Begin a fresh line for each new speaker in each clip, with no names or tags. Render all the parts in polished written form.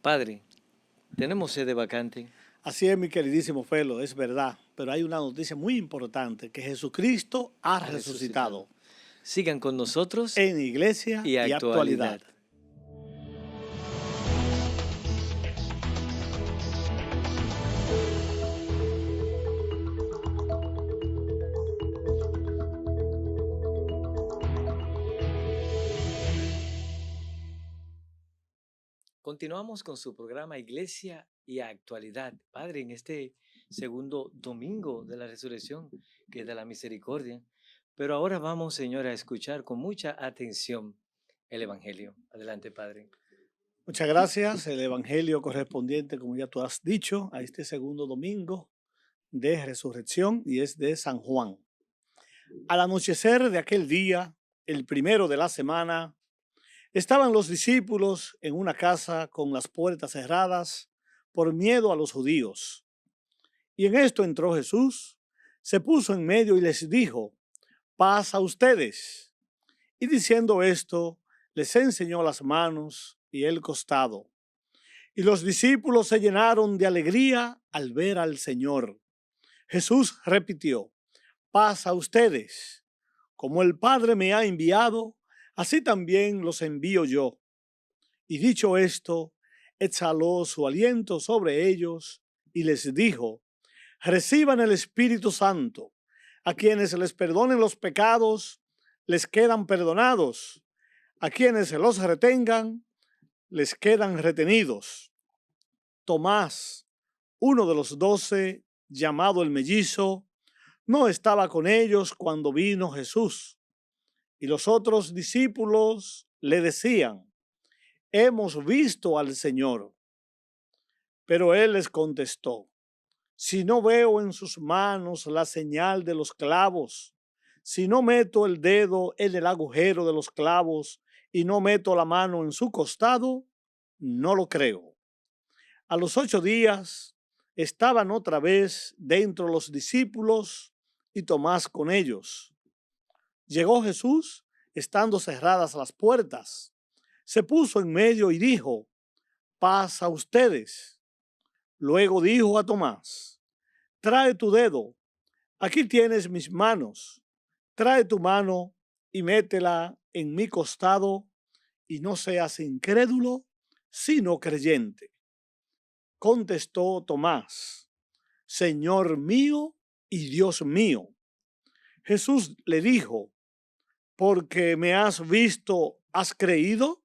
Padre, tenemos sede vacante.
Así es, mi queridísimo Felo, es verdad, pero hay una noticia muy importante, que Jesucristo ha resucitado
Sigan con nosotros
en Iglesia
y
y
Actualidad.
Actualidad.
Continuamos con su programa Iglesia y Actualidad. Padre, en este segundo domingo de la resurrección, que es de la misericordia. Pero ahora vamos, Señor, a escuchar con mucha atención el Evangelio. Adelante, Padre.
Muchas gracias. El Evangelio correspondiente, como ya tú has dicho, a este segundo domingo de resurrección y es de San Juan. Al anochecer de aquel día, el primero de la semana, estaban los discípulos en una casa con las puertas cerradas por miedo a los judíos. Y en esto entró Jesús, se puso en medio y les dijo: paz a ustedes. Y diciendo esto, les enseñó las manos y el costado. Y los discípulos se llenaron de alegría al ver al Señor. Jesús repitió: paz a ustedes. Como el Padre me ha enviado, así también los envío yo. Y dicho esto, exhaló su aliento sobre ellos y les dijo: reciban el Espíritu Santo. A quienes les perdonen los pecados, les quedan perdonados. A quienes se los retengan, les quedan retenidos. Tomás, uno de los 12, llamado el mellizo, no estaba con ellos cuando vino Jesús. Y los otros discípulos le decían: hemos visto al Señor. Pero él les contestó: si no veo en sus manos la señal de los clavos, si no meto el dedo en el agujero de los clavos y no meto la mano en su costado, no lo creo. A los 8 días estaban otra vez dentro los discípulos y Tomás con ellos. Llegó Jesús, estando cerradas las puertas. Se puso en medio y dijo: paz a ustedes. Luego dijo a Tomás: trae tu dedo, aquí tienes mis manos. Trae tu mano y métela en mi costado, y no seas incrédulo, sino creyente. Contestó Tomás: Señor mío y Dios mío. Jesús le dijo: porque me has visto, ¿has creído?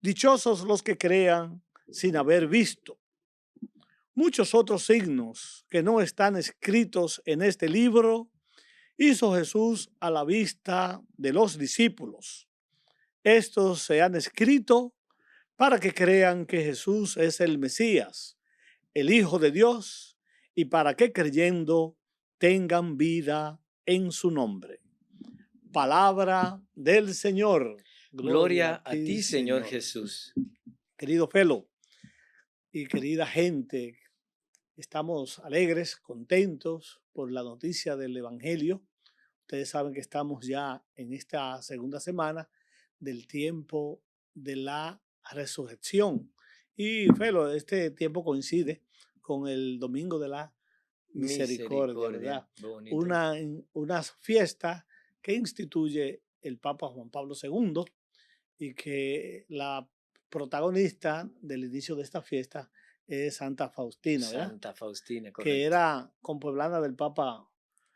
Dichosos los que crean sin haber visto. Muchos otros signos que no están escritos en este libro hizo Jesús a la vista de los discípulos. Estos se han escrito para que crean que Jesús es el Mesías, el Hijo de Dios, y para que creyendo tengan vida en su nombre. Palabra del Señor.
Gloria a ti, Señor Jesús.
Querido Felo y querida gente, estamos alegres, contentos por la noticia del Evangelio. Ustedes saben que estamos ya en esta segunda semana del tiempo de la resurrección. Y Felo, este tiempo coincide con el Domingo de la Misericordia, ¿verdad? Una fiesta que instituye el Papa Juan Pablo II y que la protagonista del inicio de esta fiesta es Santa Faustina, ¿verdad?
Santa Faustina, correcto.
Que era compueblana del Papa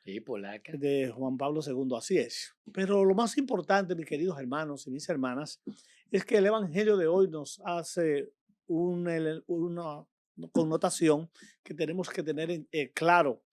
y polaca
de Juan Pablo II, así es. Pero lo más importante, mis queridos hermanos y mis hermanas, es que el Evangelio de hoy nos hace una connotación que tenemos que tener claro.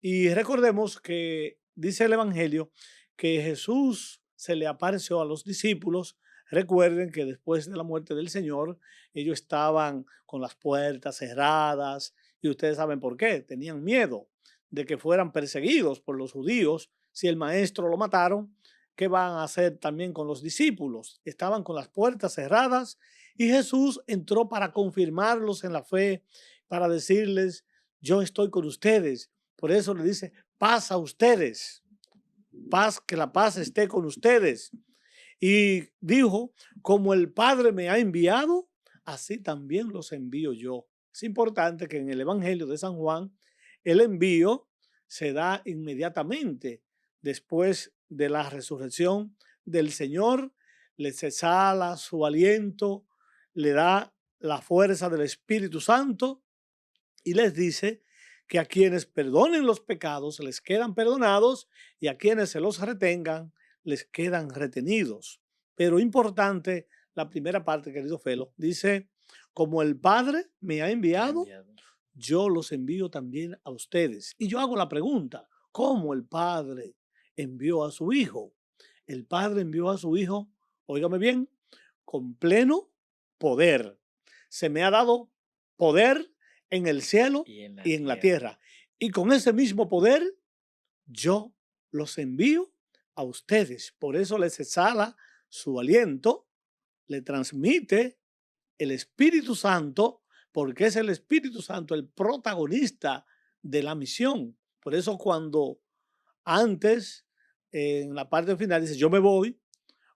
Y recordemos que dice el Evangelio que Jesús se le apareció a los discípulos. Recuerden que después de la muerte del Señor, ellos estaban con las puertas cerradas y ustedes saben por qué, tenían miedo de que fueran perseguidos por los judíos. Si el maestro lo mataron, ¿qué van a hacer también con los discípulos? Estaban con las puertas cerradas y Jesús entró para confirmarlos en la fe, para decirles: yo estoy con ustedes. Por eso le dice: paz a ustedes, paz, que la paz esté con ustedes. Y dijo: como el Padre me ha enviado, así también los envío yo. Es importante que en el Evangelio de San Juan el envío se da inmediatamente después de la resurrección del Señor, les exhala su aliento, le da la fuerza del Espíritu Santo y les dice que a quienes perdonen los pecados les quedan perdonados y a quienes se los retengan les quedan retenidos. Pero importante la primera parte, querido Felo, dice, como el Padre me ha
Me ha
enviado,
enviado.
yo los envío también a ustedes. Y yo hago la pregunta, ¿cómo el Padre envió a su Hijo? El Padre envió a su Hijo, óigame bien, con pleno poder. Se me ha dado poder en el cielo
Y en la
y en la
tierra.
tierra. Y con ese mismo poder yo los envío a ustedes. Por eso les exhala su aliento, le transmite el Espíritu Santo, porque es el Espíritu Santo el protagonista de la misión. Por eso cuando antes, en la parte final, dice, yo me voy,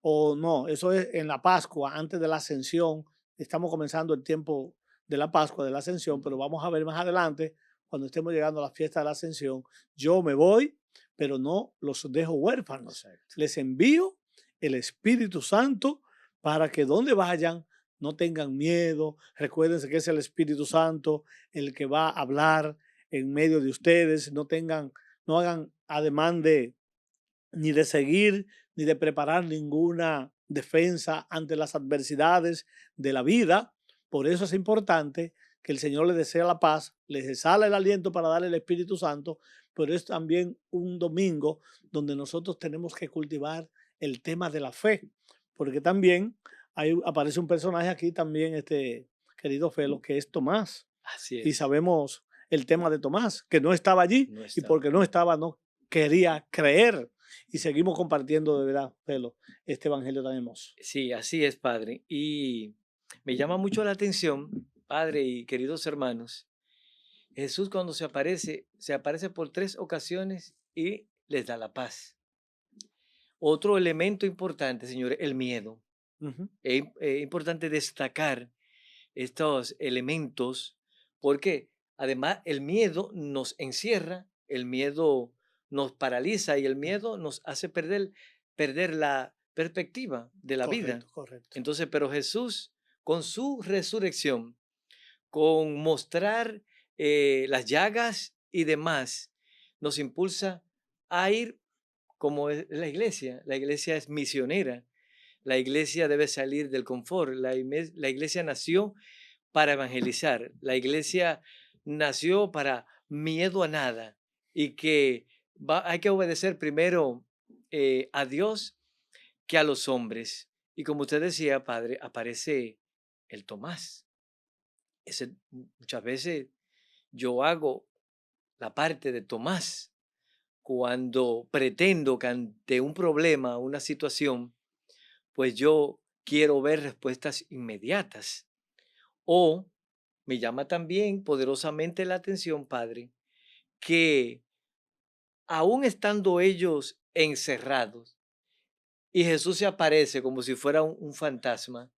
o no, eso es en la Pascua, antes de la ascensión. Estamos comenzando el tiempo de la Pascua, de la ascensión, pero vamos a ver más adelante, cuando estemos llegando a la fiesta de la ascensión, yo me voy, pero no los dejo huérfanos.
Exacto.
Les envío el Espíritu Santo para que donde vayan no tengan miedo. Recuérdense que es el Espíritu Santo el que va a hablar en medio de ustedes. No hagan ademán de ni de seguir, ni de preparar ninguna defensa ante las adversidades de la vida. Por eso es importante que el Señor les desea la paz, les exhala el aliento para darle el Espíritu Santo, pero es también un domingo donde nosotros tenemos que cultivar el tema de la fe, porque también aparece un personaje aquí también, querido Felo, que es Tomás,
Así
y
es.
sabemos el tema de Tomás, que no estaba allí
No
y
está.
porque no estaba, no quería creer. Y seguimos compartiendo de verdad, Felo, este evangelio tan hermoso.
Sí, así es, padre. Y me llama mucho la atención, padre y queridos hermanos, Jesús cuando se aparece por 3 ocasiones y les da la paz. Otro elemento importante, señores, el miedo.
Ujú.
Es importante destacar estos elementos porque además el miedo nos encierra, el miedo nos paraliza y el miedo nos hace perder la perspectiva de la vida.
Correcto, correcto.
Entonces, pero Jesús, con su resurrección, con mostrar las llagas y demás, nos impulsa a ir como es la iglesia. La iglesia es misionera. La iglesia debe salir del confort. La iglesia nació para evangelizar. La iglesia nació para miedo a nada y que hay que obedecer primero a Dios que a los hombres. Y como usted decía, padre, aparece el Tomás. Muchas veces yo hago la parte de Tomás cuando pretendo que ante un problema, una situación, pues yo quiero ver respuestas inmediatas. O me llama también poderosamente la atención, padre, que aún estando ellos encerrados y Jesús se aparece como si fuera un fantasma,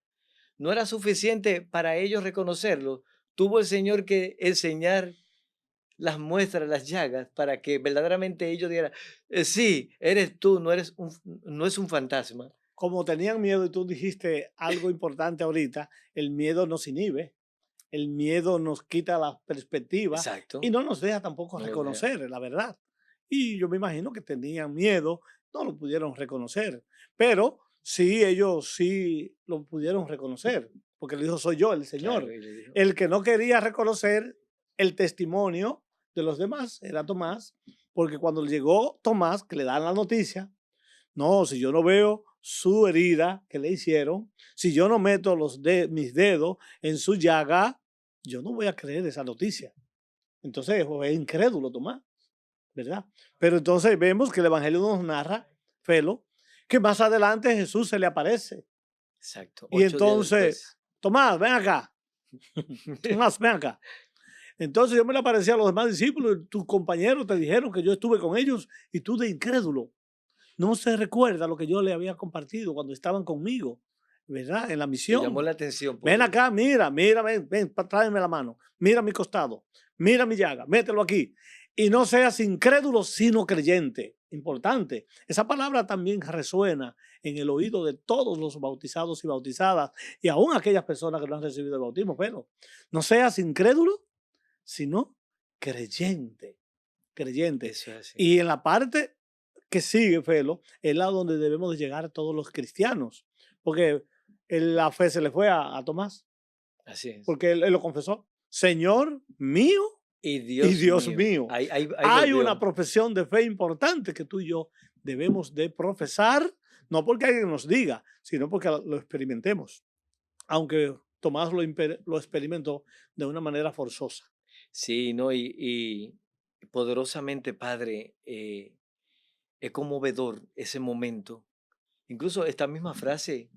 no era suficiente para ellos reconocerlo. Tuvo el Señor que enseñar las muestras, las llagas, para que verdaderamente ellos dieran, sí, eres tú, no es un fantasma.
Como tenían miedo, y tú dijiste algo importante ahorita, el miedo nos inhibe, el miedo nos quita la perspectiva y
Exacto,
no nos deja tampoco
no lo deja.
reconocer la verdad. Y yo me imagino que tenían miedo, no lo pudieron reconocer, pero sí, ellos sí lo pudieron reconocer, porque le dijo, soy yo, el
Claro,
Señor.
y le dijo,
El que no quería reconocer el testimonio de los demás era Tomás, porque cuando llegó Tomás, que le dan la noticia, no, si yo no veo su herida que le hicieron, si yo no meto mis dedos en su llaga, yo no voy a creer esa noticia. Entonces es incrédulo Tomás, ¿verdad? Pero entonces vemos que el Evangelio nos narra, Felo, que más adelante Jesús se le aparece.
exacto,
Y
8 días
entonces,
después.
Tomás, ven acá, Tomás, ven acá. Entonces yo me le aparecía a los demás discípulos, tus compañeros te dijeron que yo estuve con ellos y tú de incrédulo. No se recuerda lo que yo le había compartido cuando estaban conmigo. ¿verdad? En la
Te llamó
misión.
la atención por
Ven
eso.
acá, mira, mira, ven, ven, tráeme la mano, mira mi costado, mira mi llaga, mételo aquí. Y no seas incrédulo, sino creyente. Importante. Esa palabra también resuena en el oído de todos los bautizados y bautizadas, y aún aquellas personas que no han recibido el bautismo, pero no seas incrédulo, sino creyente, creyente.
Eso es así.
Y en la parte que sigue, Felo, es la donde debemos de llegar todos los cristianos, porque la fe se le fue a Tomás,
Así es.
porque él lo confesó, Señor mío
Y
y
Dios
Dios
mío,
mío.
ahí
Hay una
volvió.
profesión de fe importante que tú y yo debemos de profesar, no porque alguien nos diga, sino porque lo experimentemos, aunque Tomás lo experimentó de una manera forzosa.
Sí, no, y poderosamente, Padre, es conmovedor ese momento. Incluso esta misma frase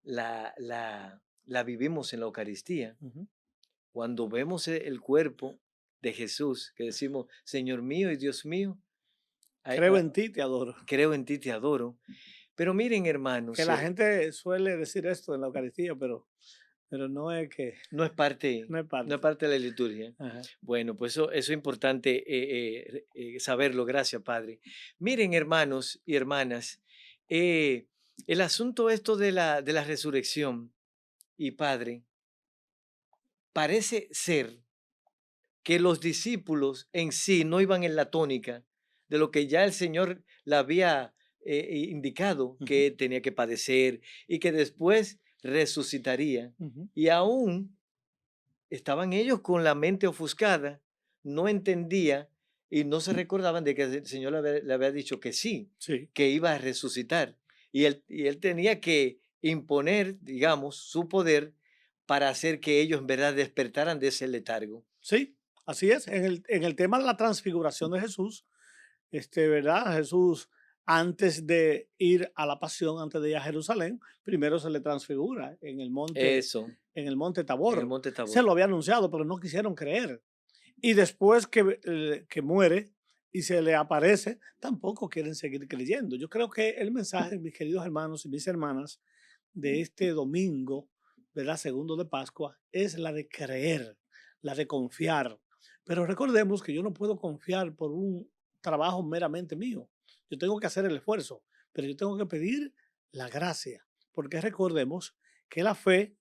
la vivimos en la Eucaristía.
Ujú.
Cuando vemos el cuerpo de Jesús, que decimos, Señor mío y Dios mío,
Creo en ti, te adoro.
creo en ti, te adoro. Pero miren,
Que
hermanos,
la gente suele decir esto en la Eucaristía, pero no es que,
no es parte,
no es
no es
parte.
parte de la liturgia.
Ajá.
Bueno, pues eso es importante saberlo. Gracias, Padre. Miren, hermanos y hermanas, eh, el asunto esto de la resurrección y Padre, parece ser que los discípulos en sí no iban en la tónica de lo que ya el Señor le había indicado,
Ujú,
que tenía que padecer y que después resucitaría.
ujú.
Y aún estaban ellos con la mente ofuscada, no entendía y no se recordaban de que el Señor le había dicho que sí,
Sí,
que iba a resucitar. Y él tenía que imponer, digamos, su poder para hacer que ellos en verdad despertaran de ese letargo.
sí, así es. En el tema de la transfiguración de Jesús, ¿verdad? Jesús, antes de ir a la pasión, antes de ir a Jerusalén, primero se le transfigura
Eso,
en el monte
en el
Tabor.
monte
Se
Tabor.
lo había anunciado, pero no quisieron creer. Y después que muere y se le aparece, tampoco quieren seguir creyendo. Yo creo que el mensaje, mis queridos hermanos y mis hermanas, de este domingo, ¿verdad? Segundo de Pascua, es la de creer, la de confiar. Pero recordemos que yo no puedo confiar por un trabajo meramente mío. Yo tengo que hacer el esfuerzo, pero yo tengo que pedir la gracia, porque recordemos que la fe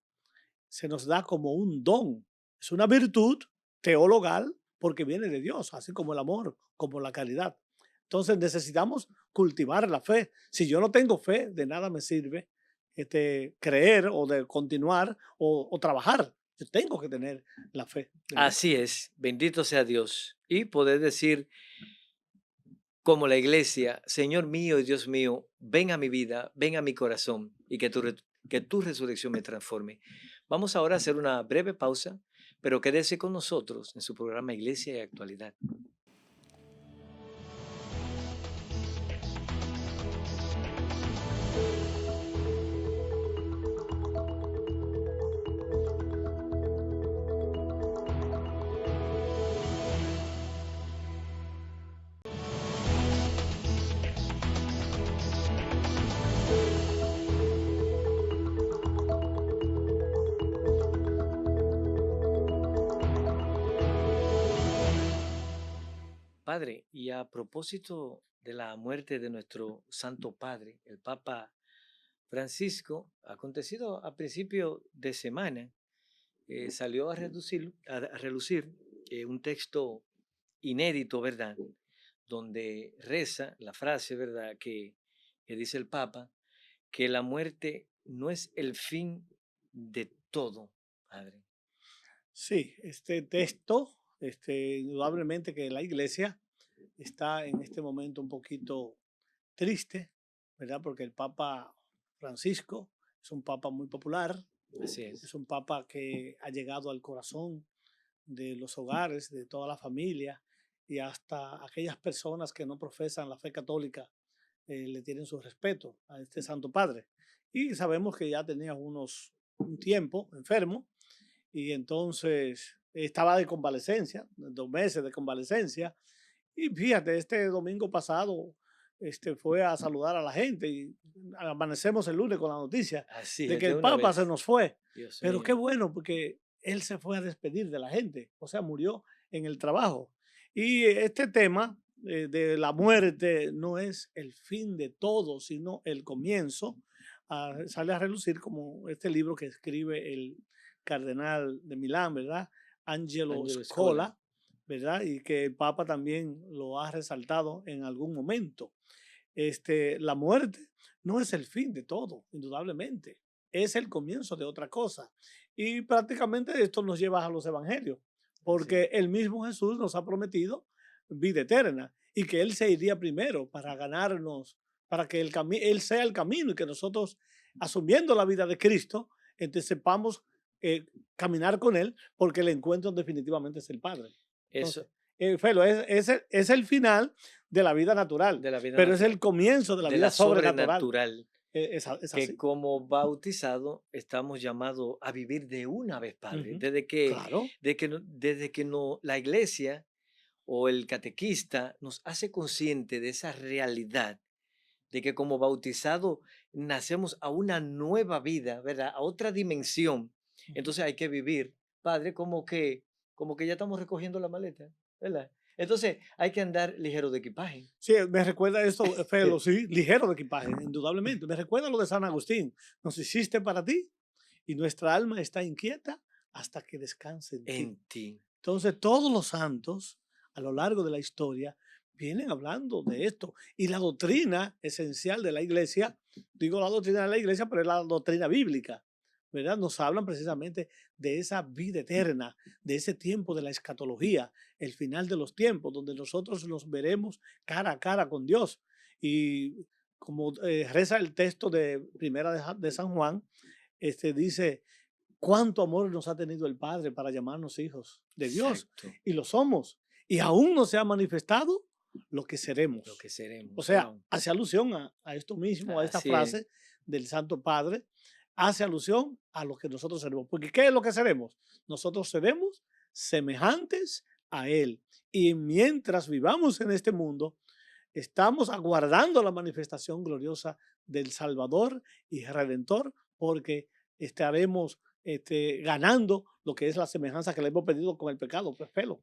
se nos da como un don, es una virtud teologal porque viene de Dios, así como el amor, como la caridad. Entonces necesitamos cultivar la fe. Si yo no tengo fe, de nada me sirve creer o de continuar o trabajar. Yo tengo que tener la fe, ¿verdad?
Así es, bendito sea Dios. Y poder decir, como la iglesia, Señor mío y Dios mío, ven a mi vida, ven a mi corazón y que tu resurrección me transforme. Vamos ahora a hacer una breve pausa, pero quédese con nosotros en su programa Iglesia y Actualidad. Padre, y a propósito de la muerte de nuestro Santo Padre, el Papa Francisco, acontecido a principio de semana, salió a relucir un texto inédito, ¿verdad? Donde reza la frase, ¿verdad? Que dice el Papa, que la muerte no es el fin de todo, Padre.
Sí, este texto, indudablemente que la iglesia está en este momento un poquito triste, ¿verdad? Porque el Papa Francisco es un papa muy popular,
Así
es
es.
un papa que ha llegado al corazón de los hogares, de toda la familia y hasta aquellas personas que no profesan la fe católica le tienen su respeto a este Santo Padre. Y sabemos que ya tenía un tiempo enfermo y entonces estaba de convalecencia, 2 meses de convalecencia. Y fíjate, este domingo pasado fue a saludar a la gente y amanecemos el lunes con la noticia
Así
de
es,
que
de
el
una
Papa se
vez.
nos fue.
Dios
Pero qué
mío.
bueno, porque él se fue a despedir de la gente, o sea, murió en el trabajo. Y este tema de la muerte no es el fin de todo, sino el comienzo. Sale a relucir como este libro que escribe el cardenal de Milán, ¿verdad? Angelo
Angelo Escola.
Scola, ¿verdad? Y que el Papa también lo ha resaltado en algún momento. La muerte no es el fin de todo, indudablemente. Es el comienzo de otra cosa. Y prácticamente esto nos lleva a los evangelios,
Así.
porque el mismo Jesús nos ha prometido vida eterna y que Él se iría primero para ganarnos, para que Él sea el camino y que nosotros, asumiendo la vida de Cristo, entonces sepamos caminar con Él, porque el encuentro definitivamente es el Padre. Entonces,
Eso
Felo, es el final de la vida natural,
de la vida
pero es
natural,
el comienzo de la
de
vida
la
sobrenatural.
sobrenatural,
Es
que
así.
como bautizado estamos llamados a vivir de una vez, Padre.
Ujú. Claro.
Desde que no, la iglesia o el catequista nos hace consciente de esa realidad, de que como bautizado nacemos a una nueva vida, ¿verdad? A otra dimensión.
Ujú.
Entonces hay que vivir, Padre, como que ya estamos recogiendo la maleta, ¿verdad? Entonces hay que andar ligero de equipaje.
Sí, me recuerda esto, Felo, sí, ligero de equipaje, indudablemente. Me recuerda lo de San Agustín. Nos hiciste para ti y nuestra alma está inquieta hasta que descanse en
En
ti.
ti.
Entonces, todos los santos a lo largo de la historia vienen hablando de esto. Y la doctrina esencial de la iglesia, digo la doctrina de la iglesia, pero es la doctrina bíblica, ¿verdad? Nos hablan precisamente de esa vida eterna, de ese tiempo de la escatología, el final de los tiempos, donde nosotros nos veremos cara a cara con Dios. Y como reza el texto de Primera de San Juan, dice, cuánto amor nos ha tenido el Padre para llamarnos hijos de Dios.
Exacto.
Y lo somos. Y aún no se ha manifestado lo que
Lo
seremos.
que
O
seremos.
sea,
Wow.
hace alusión a esto mismo, a esta
Así es.
frase del Santo Padre, hace alusión a lo que nosotros seremos. Porque ¿qué es lo que seremos? Nosotros seremos semejantes a Él. Y mientras vivamos en este mundo, estamos aguardando la manifestación gloriosa del Salvador y Redentor, porque estaremos ganando lo que es la semejanza que le hemos pedido con el pecado, pues pelo.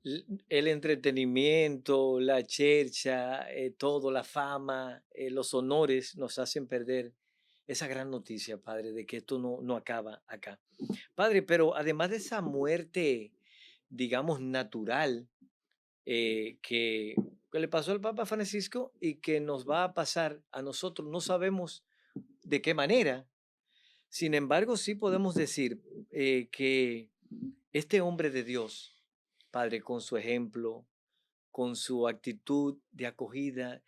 El entretenimiento, la chercha, todo, la fama, los honores nos hacen perder esa gran noticia, Padre, de que esto no acaba acá. Padre, pero además de esa muerte, digamos, natural, que le pasó al Papa Francisco y que nos va a pasar a nosotros, no sabemos de qué manera. Sin embargo, sí podemos decir que este hombre de Dios, Padre, con su ejemplo, con su actitud de acogida,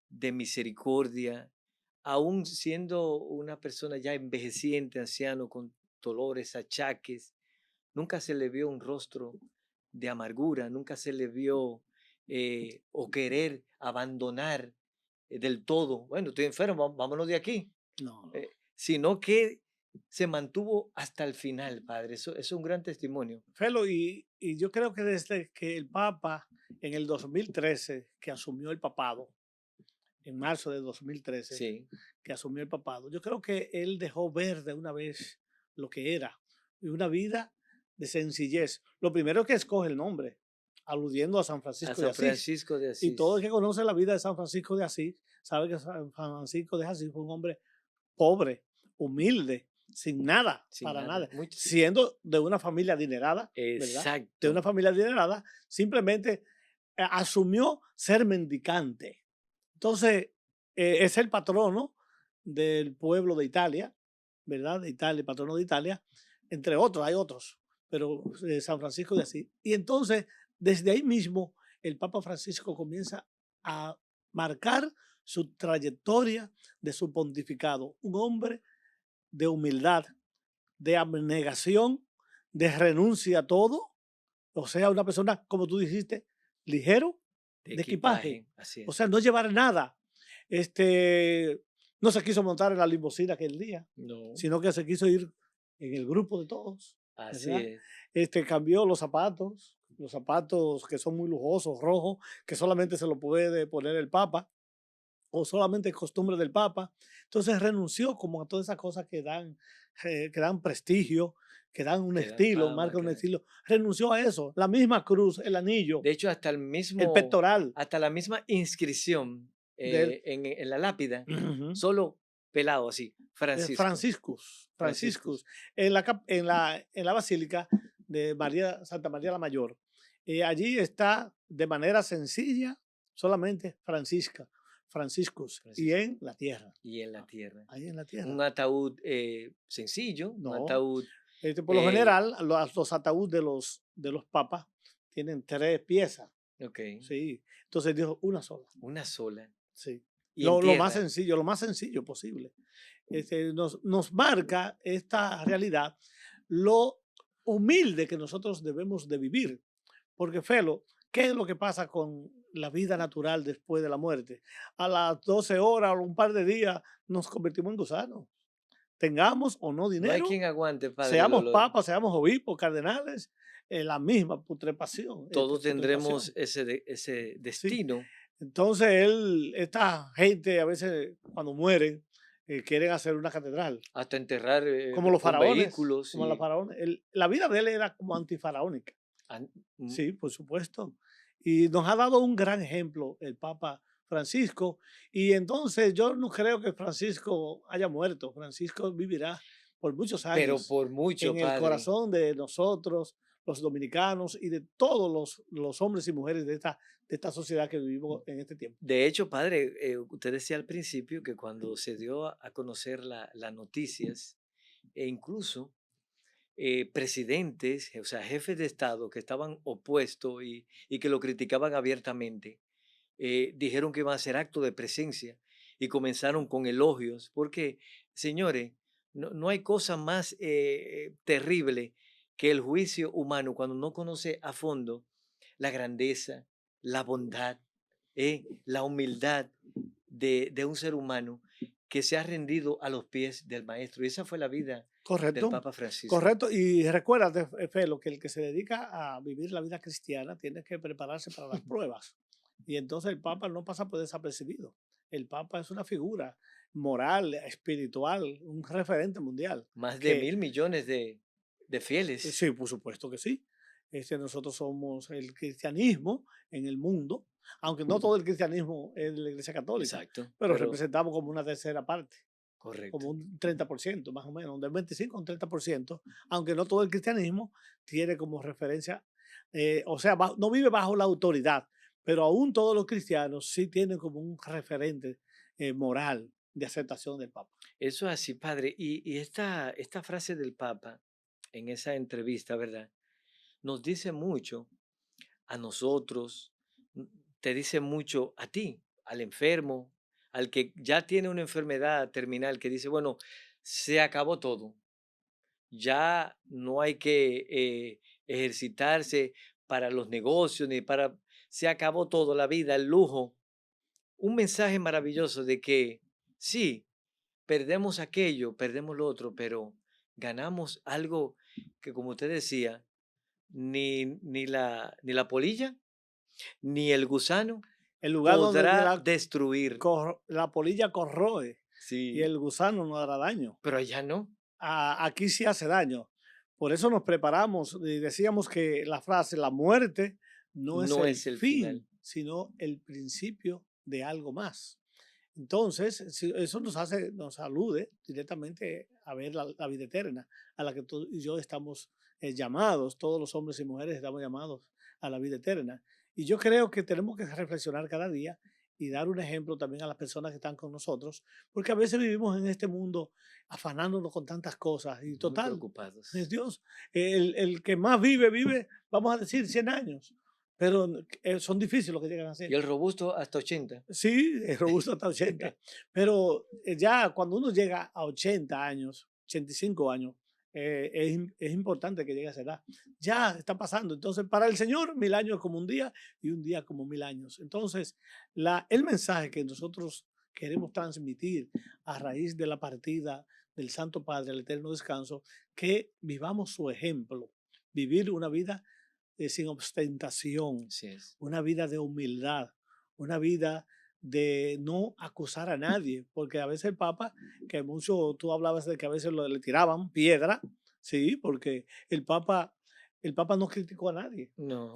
de misericordia, aún siendo una persona ya envejeciente, anciano, con dolores, achaques, nunca se le vio un rostro de amargura, nunca se le vio o querer abandonar del todo. Bueno, estoy enfermo, vámonos de aquí.
No, no.
Sino que se mantuvo hasta el final, Padre. Eso es un gran testimonio.
Felo, y yo creo que desde que el Papa en el 2013, que asumió el papado, en marzo de 2013,
Sí,
que asumió el papado, yo creo que él dejó ver de una vez lo que era, y una vida de sencillez. Lo primero es que escoge el nombre, aludiendo a San
a
Francisco de
San
Asís.
Francisco de
Y todo el
Asís,
que conoce la vida de San Francisco de Asís sabe que San Francisco de Asís fue un hombre pobre, humilde, sin nada,
sin
para
nada.
nada,
Mucho,
siendo de una familia adinerada, ¿verdad? De una
exacto.
familia adinerada, simplemente asumió ser mendicante. Entonces, es el patrono del pueblo de Italia, ¿verdad? De Italia, el patrono de Italia, entre otros, hay otros, pero San Francisco de Asís. Y entonces, desde ahí mismo, el Papa Francisco comienza a marcar su trayectoria de su pontificado. Un hombre de humildad, de abnegación, de renuncia a todo. O sea, una persona, como tú dijiste, ligero
De
de equipaje.
equipaje, así
O
es.
sea, no llevar nada. No se quiso montar en la limusina aquel día,
No,
sino que se quiso ir en el grupo de todos,
así
¿verdad?
es.
Cambió los zapatos que son muy lujosos, rojos, que solamente se lo puede poner el Papa, o solamente costumbre del Papa. Entonces renunció como a todas esas cosas que dan prestigio, que dan un
Que dan
estilo,
fama,
marcan
que
un
dan...
estilo. Renunció a eso. La misma cruz, el anillo,
De hecho,
el pectoral
hasta la misma inscripción
del
en la lápida,
ujú,
solo pelado así, Francisco,
Franciscus,
Franciscus.
Franciscus, en la basílica de María, Santa María la Mayor. Allí está de manera sencilla, solamente Francisca, Franciscus, y
Francisco.
en la tierra.
Y en la
Ah,
tierra.
ahí en la
Un
tierra.
ataúd sencillo, un
No,
ataúd,
por lo
eh,
general, los ataúdes de los papas tienen tres piezas,
ok,
sí. Entonces dijo una sola,
una sola.
sí.
Y en tierra,
Lo más sencillo posible. Nos marca esta realidad, lo humilde que nosotros debemos de vivir. Porque, Felo, ¿qué es lo que pasa con la vida natural después de la muerte? A las 12 horas o un par de días nos convertimos en gusanos. Tengamos o no
no hay
dinero,
quien aguante, padre, el
seamos
olor.
papas, seamos obispos, cardenales, la misma putrefación,
Todos tendremos
putrefacción.
ese
Sí.
destino.
Entonces, esta gente a veces cuando mueren, quieren hacer una catedral,
Hasta enterrar
como los
con
faraones,
vehículos
como los
y...
faraones. La vida de él era como antifaraónica.
an- mm,
Sí, por supuesto. Y nos ha dado un gran ejemplo el Papa Francisco. Y entonces yo no creo que Francisco haya muerto. Francisco vivirá por muchos
pero
años
por mucho,
en el
padre.
corazón de nosotros, los dominicanos, y de todos los hombres y mujeres de esta sociedad que vivimos en este tiempo.
De hecho, padre, usted decía al principio que cuando se dio a conocer las noticias, e incluso presidentes, o sea, jefes de Estado que estaban opuestos y que lo criticaban abiertamente, dijeron que iban a hacer acto de presencia y comenzaron con elogios, porque, señores, no hay cosa más terrible que el juicio humano cuando no conoce a fondo la grandeza, la bondad, la humildad de un ser humano que se ha rendido a los pies del Maestro. Y esa fue la vida del
Correcto,
Papa Francisco.
correcto. Y recuérdate, Felo, que el que se dedica a vivir la vida cristiana tiene que prepararse para las pruebas. Y entonces el Papa no pasa por desapercibido. El Papa es una figura moral, espiritual, un referente mundial.
Más de
Que
1.000 millones de fieles.
sí, por supuesto que sí. Nosotros somos el cristianismo en el mundo, aunque no todo el cristianismo es de la Iglesia Católica,
Exacto,
pero
pero
representamos como una tercera parte,
correcto.
como un 30% más o menos, del 25 a un 30%, aunque no todo el cristianismo tiene como referencia, o sea, no vive bajo la autoridad, pero aún todos los cristianos sí tienen como un referente moral de aceptación del Papa.
Eso es así, padre. Y esta frase del Papa en esa entrevista, ¿verdad? Nos dice mucho a nosotros, n- te dice mucho a ti, al enfermo, al que ya tiene una enfermedad terminal, que dice, bueno, se acabó todo. Ya no hay que ejercitarse para los negocios, ni para... Se acabó todo, la vida, el lujo. Un mensaje maravilloso de que sí, perdemos aquello, perdemos lo otro, pero ganamos algo que, como usted decía, ni la polilla, ni el gusano
El lugar donde
podrá destruir.
la polilla corroe y
Sí,
el gusano no hará daño.
pero allá no,
Aquí sí hace daño. Por eso nos preparamos y decíamos que la frase, la muerte no es
no
el
es el final.
fin, sino el principio de algo más. Entonces, eso nos alude directamente a ver la vida eterna, a la que tú y yo estamos llamados, todos los hombres y mujeres estamos llamados a la vida eterna. Y yo creo que tenemos que reflexionar cada día y dar un ejemplo también a las personas que están con nosotros, porque a veces vivimos en este mundo afanándonos con tantas cosas y
Muy
total, es
preocupados.
Dios, el que más vive, vamos a decir, 100 años, pero son difíciles los que llegan a
Y
ser.
el robusto hasta 80.
Sí, es robusto hasta 80, pero ya cuando uno llega a 80 años, 85 años, es importante que llegue a esa edad. Ya está pasando. Entonces, para el Señor, 1000 años es como un día y un día como 1000 años. Entonces, el mensaje que nosotros queremos transmitir a raíz de la partida del Santo Padre al eterno descanso, que vivamos su ejemplo, vivir una vida sin ostentación,
Así es.
una vida de humildad, una vida de no acusar a nadie, porque a veces el Papa, que mucho, tú hablabas de que a veces le tiraban piedra, sí, porque el Papa no criticó a nadie.
No,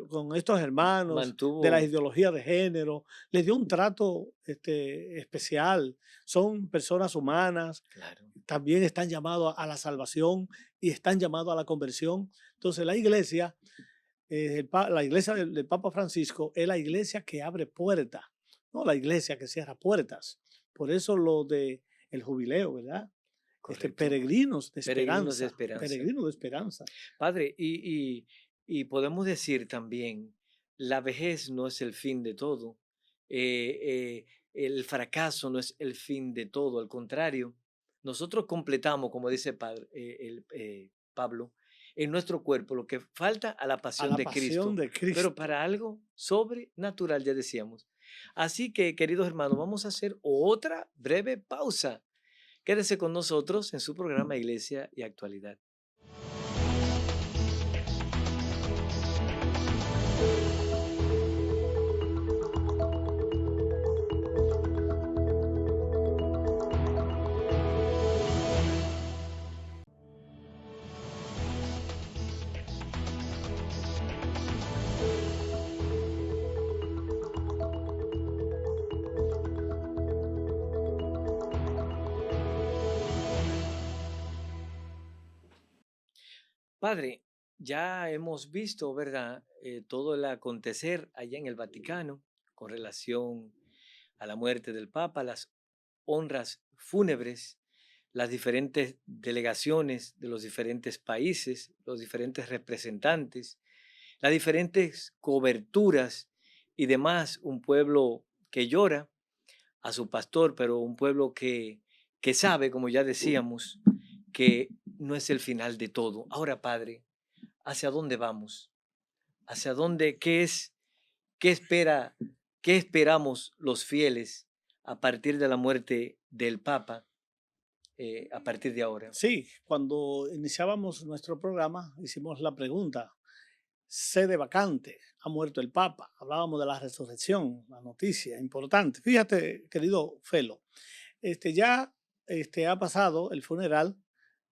Con estos hermanos de la
mantuvo,
ideología de género, les dio un trato especial. Son personas humanas,
claro,
también están llamados a la salvación y están llamados a la conversión. Entonces la iglesia, la iglesia del Papa Francisco es la iglesia que abre puertas, no la iglesia que cierra puertas. Por eso lo de el jubileo, ¿verdad?
correcto.
Peregrinos de
Peregrinos de
esperanza,
esperanza.
peregrinos de esperanza.
Padre, y podemos decir también, la vejez no es el fin de todo, el fracaso no es el fin de todo, al contrario, nosotros completamos, como dice Pablo, en nuestro cuerpo lo que falta a la
A
pasión
la
de
pasión
Cristo,
de
pero
Cristo.
para algo sobrenatural, ya decíamos. Así que, queridos hermanos, vamos a hacer otra breve pausa. Quédese con nosotros en su programa Iglesia y Actualidad. Padre, ya hemos visto, ¿verdad? Todo el acontecer allá en el Vaticano con relación a la muerte del Papa, las honras fúnebres, las diferentes delegaciones de los diferentes países, los diferentes representantes, las diferentes coberturas y demás, un pueblo que llora a su pastor, pero un pueblo que sabe, como ya decíamos, que no es el final de todo. Ahora, Padre, ¿hacia dónde vamos? ¿Hacia dónde? ¿Qué espera, qué esperamos los fieles a partir de la muerte del Papa, a partir de ahora?
Sí, cuando iniciábamos nuestro programa hicimos la pregunta, sede vacante, ha muerto el Papa, hablábamos de la resurrección, la noticia importante. Fíjate, querido Felo, ya ha pasado el funeral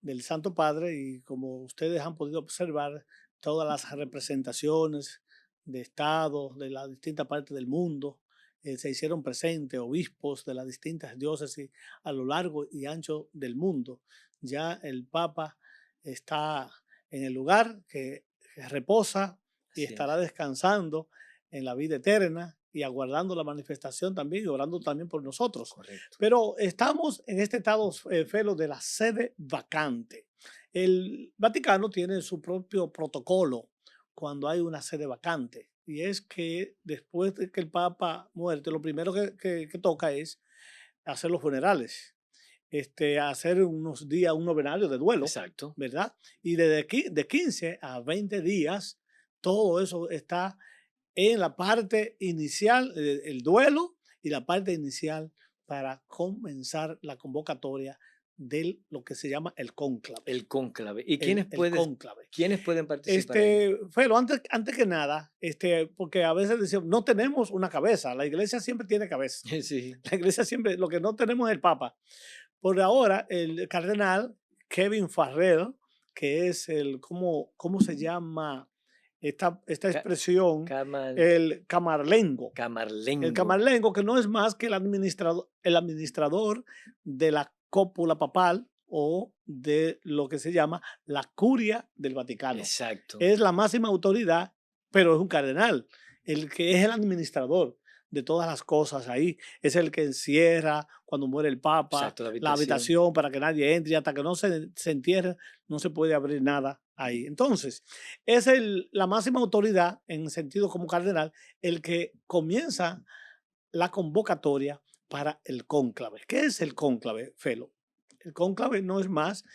del Santo Padre y como ustedes han podido observar, todas las representaciones de estados de las distintas partes del mundo se hicieron presentes, obispos de las distintas diócesis a lo largo y ancho del mundo. Ya el Papa está en el lugar que reposa y
Así
estará
es,
descansando en la vida eterna y aguardando la manifestación también y orando también por nosotros.
correcto.
Pero estamos en este estado, Felo, de la sede vacante. El Vaticano tiene su propio protocolo cuando hay una sede vacante. Y es que después de que el Papa muerte, lo primero que toca es hacer los funerales, hacer unos días, un novenario de duelo,
Exacto.
¿verdad? Y de 15 a 20 días, todo eso está en la parte inicial, el duelo y la parte inicial para comenzar la convocatoria de lo que se llama el cónclave.
El cónclave. ¿Y
El cónclave.
quiénes pueden participar ahí?
Pero antes que nada, porque a veces decimos, no tenemos una cabeza, la iglesia siempre tiene cabeza.
Sí,
La iglesia siempre, lo que no tenemos es el papa. Por ahora, el cardenal Kevin Farrell, que es ¿cómo se llama esta
Ca-
expresión?
Camal-
El camarlengo. El
Camarlengo.
camarlengo, que no es más que el administrador de la cópula papal o de lo que se llama la curia del Vaticano.
Exacto.
Es la máxima autoridad, pero es un cardenal, el que es el administrador de todas las cosas ahí. Es el que encierra cuando muere el Papa,
Exacto, la
la
habitación.
habitación para que nadie entre y hasta que no se entierre, no se puede abrir nada ahí. Entonces, es la máxima autoridad en sentido como cardenal, el que comienza la convocatoria para el cónclave. ¿Qué es el cónclave, Felo? El cónclave no es más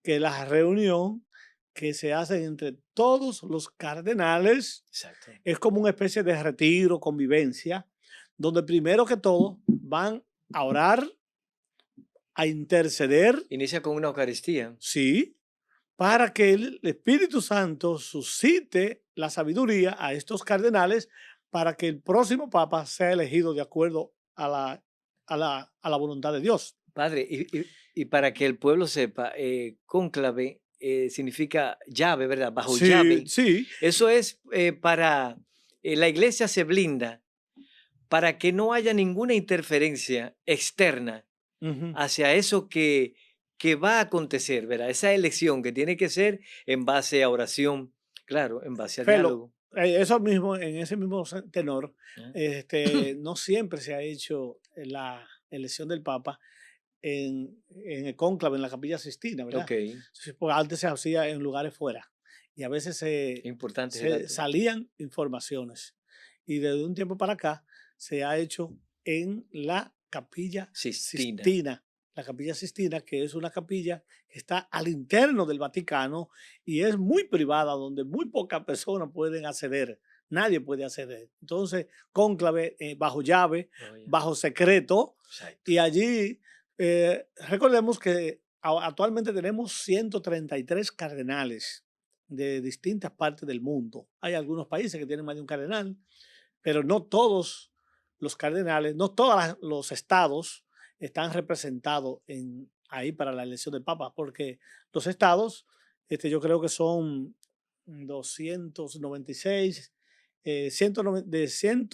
que la reunión que se hace entre todos los cardenales.
Exacto.
Es como una especie de retiro, convivencia, donde primero que todo van a orar, a interceder,
Inicia con una Eucaristía.
sí, para que el Espíritu Santo suscite la sabiduría a estos cardenales para que el próximo papa sea elegido de acuerdo a la voluntad de Dios.
Padre, y para que el pueblo sepa, cónclave significa llave, ¿verdad? Bajo
Sí,
llave.
sí.
Eso es para, la iglesia se blinda para que no haya ninguna interferencia externa
Ujú.
hacia eso que va a acontecer, ¿verdad? Esa elección que tiene que ser en base a oración, claro, en base a
Pero
diálogo.
eso mismo, en ese mismo tenor,
¿Ah?
no siempre se ha hecho la elección del Papa en el cónclave, en la Capilla Sistina, ¿verdad?
Ok,
Sí, porque antes se hacía en lugares fuera y a veces
importante ese
se
dato.
salían informaciones. Y desde un tiempo para acá se ha hecho en la Capilla
Sistina.
Sistina. La Capilla Sistina, que es una capilla que está al interno del Vaticano y es muy privada, donde muy pocas personas pueden acceder. Nadie puede acceder. Entonces, cónclave bajo llave,
Oye,
bajo secreto,
exacto.
y allí recordemos que actualmente tenemos 133 cardenales de distintas partes del mundo. Hay algunos países que tienen más de un cardenal, pero no todos los cardenales, no todos los estados están representados ahí para la elección del Papa, porque los estados, yo creo que son 296, 190 de 100,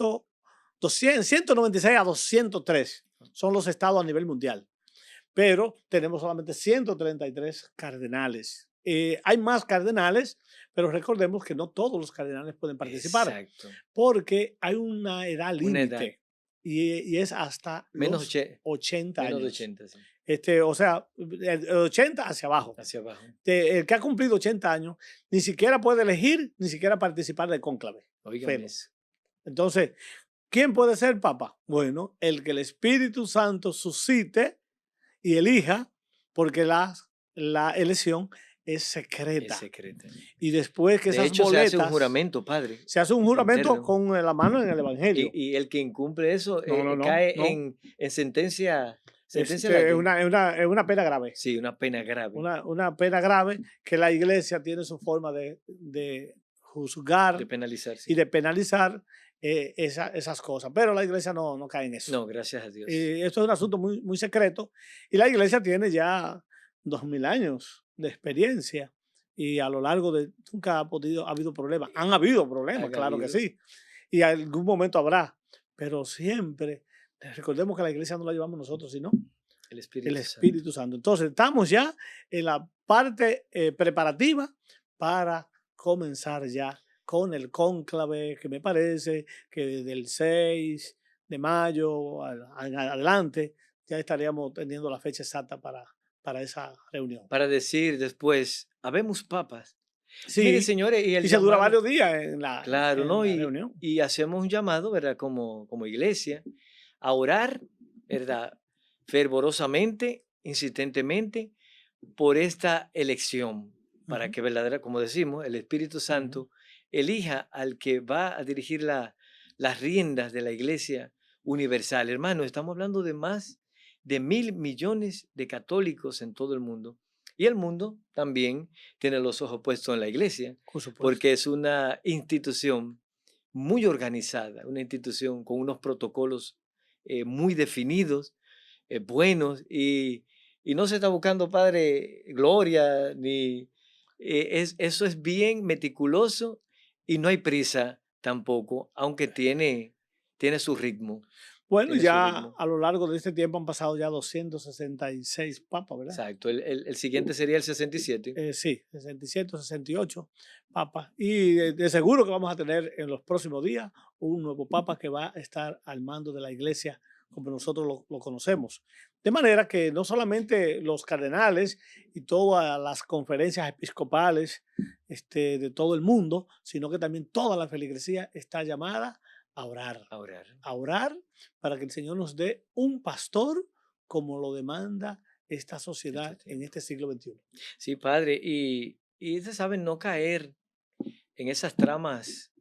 200, 196 a 203 son los estados a nivel mundial, pero tenemos solamente 133 cardenales. Hay más cardenales, pero recordemos que no todos los cardenales pueden participar
Exacto.
porque hay una edad
Una edad
límite y es hasta
menos,
los 80
menos de
años.
80, sí,
O sea, de 80 hacia abajo.
hacia abajo.
El que ha cumplido 80 años ni siquiera puede elegir, ni siquiera participar del cónclave.
Óigame
Pero,
eso.
entonces, ¿quién puede ser papa? Bueno, el que el Espíritu Santo suscite y elija, porque la elección es
Es
secreta.
secreta.
Y después que
De
esas
hecho, se hace un
boletas,
juramento, padre,
se hace un juramento
interno.
con la mano en el Evangelio.
Y el que incumple eso
No, no, no,
cae
no.
en sentencia a la ley.
Es una pena grave.
Sí, una pena grave
Una pena grave que la iglesia tiene su forma de
de
juzgar
penalizar,
y
sí.
de penalizar esas cosas. Pero la iglesia no cae en eso.
No, gracias a Dios.
Esto es un asunto muy, muy secreto y la iglesia tiene ya 2000 años de experiencia y a lo largo de nunca ha habido problemas. Han habido problemas,
Han
claro que
habido
sí, y algún momento habrá, pero siempre recordemos que la iglesia no la llevamos nosotros, sino
el
el
Espíritu Santo.
Espíritu Santo. Entonces estamos ya en la parte preparativa para comenzar ya con el cónclave, que me parece que del 6 de mayo adelante ya estaríamos teniendo la fecha exacta para esa reunión.
Para decir después, habemos papas. Mire,
Sí,
señores, y el
y se dura
llamado,
varios días en la,
claro,
en
¿no?
la reunión.
Y hacemos un llamado, ¿verdad? Como iglesia, a orar, ¿verdad? Fervorosamente, insistentemente, por esta elección, para
Ujú,
que verdadera, como decimos, el Espíritu
ujú.
Santo elija al que va a dirigir las riendas de la iglesia universal. Hermano, estamos hablando de más de 1.000 millones de católicos en todo el mundo. Y el mundo también tiene los ojos puestos en la iglesia,
Por supuesto.
porque es una institución muy organizada, una institución con unos protocolos muy definidos, buenos, y no se está buscando, Padre, gloria, ni eso es bien meticuloso y no hay prisa tampoco, aunque tiene su ritmo,
Bueno,
tiene su
ya
ritmo.
a lo largo de este tiempo han pasado ya 266 papas, ¿verdad?
Exacto, el siguiente sería el 67.
Sí, 67 o 68 papas. Y de seguro que vamos a tener en los próximos días un nuevo papa que va a estar al mando de la iglesia como nosotros lo conocemos. De manera que no solamente los cardenales y todas las conferencias episcopales de todo el mundo, sino que también toda la feligresía está llamada
A orar.
a orar para que el Señor nos dé un pastor como lo demanda esta
Este
sociedad en
tiempo.
este siglo XXI.
Sí, Padre, y se sabe no caer en esas tramas,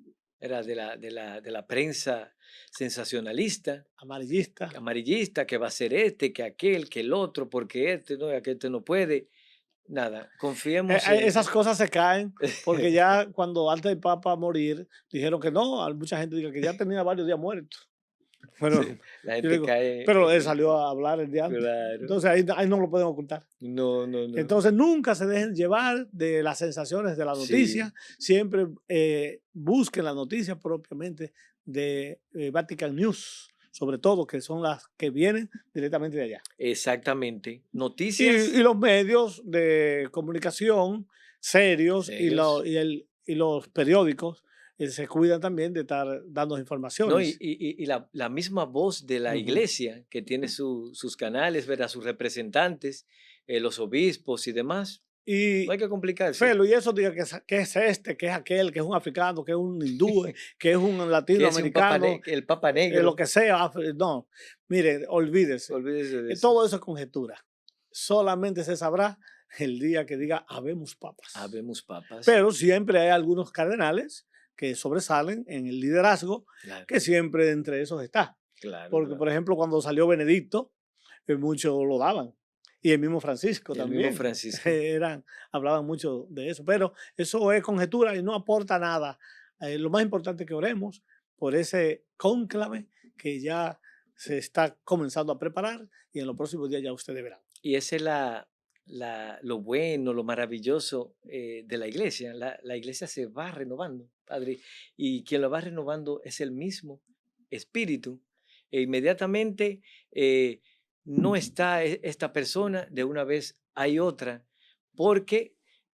¿verdad? De la prensa sensacionalista,
Amarillista.
amarillista, que va a ser este, que aquel, que el otro, porque este no, que este no puede. nada, confiemos en...
Esas cosas se caen porque ya cuando antes del Papa morir, dijeron que no, hay mucha gente dice que ya tenía varios días muerto. Pero
Sí, la
yo
gente
digo,
cae
pero él
en...
salió a hablar el día antes.
Claro.
Entonces ahí no lo pueden ocultar.
No, no, no.
Entonces nunca se dejen llevar de las sensaciones de la
Sí,
noticia, siempre busquen la noticia propiamente de Vatican News, sobre todo, que son las que vienen directamente de allá.
exactamente.
Y
Noticias
los medios de comunicación serios
serios.
y los periódicos se cuidan también de estar dando
No,
informaciones.
y la misma voz de la
Ujú.
iglesia que tiene sus canales, ¿verdad? Sus representantes, los obispos y demás. No
Y
hay que complicarse.
Felo, y eso diga que es este, que es aquel, que es un africano, que es un hindú, que es un
Que es un papa,
latinoamericano,
el papa
lo
negro.
que sea. No, mire, olvídese.
Olvídese de eso.
Todo eso es conjetura. Solamente se sabrá el día que diga habemos papas.
Habemos papas.
Pero siempre hay algunos cardenales que sobresalen en el liderazgo,
Claro,
que siempre entre esos está.
claro,
Porque, por
claro.
ejemplo, cuando salió Benedicto, muchos lo daban. Y el mismo Francisco
El mismo
también.
Francisco.
Hablaban mucho de eso. Pero eso es conjetura y no aporta nada. Lo más importante es que oremos por ese cónclave que ya se está comenzando a preparar y en los próximos días ya ustedes verán.
Y ese es lo bueno, lo maravilloso de la iglesia. La iglesia se va renovando, Padre, y quien lo va renovando es el mismo Espíritu. E inmediatamente no está esta persona, de una vez hay otra, porque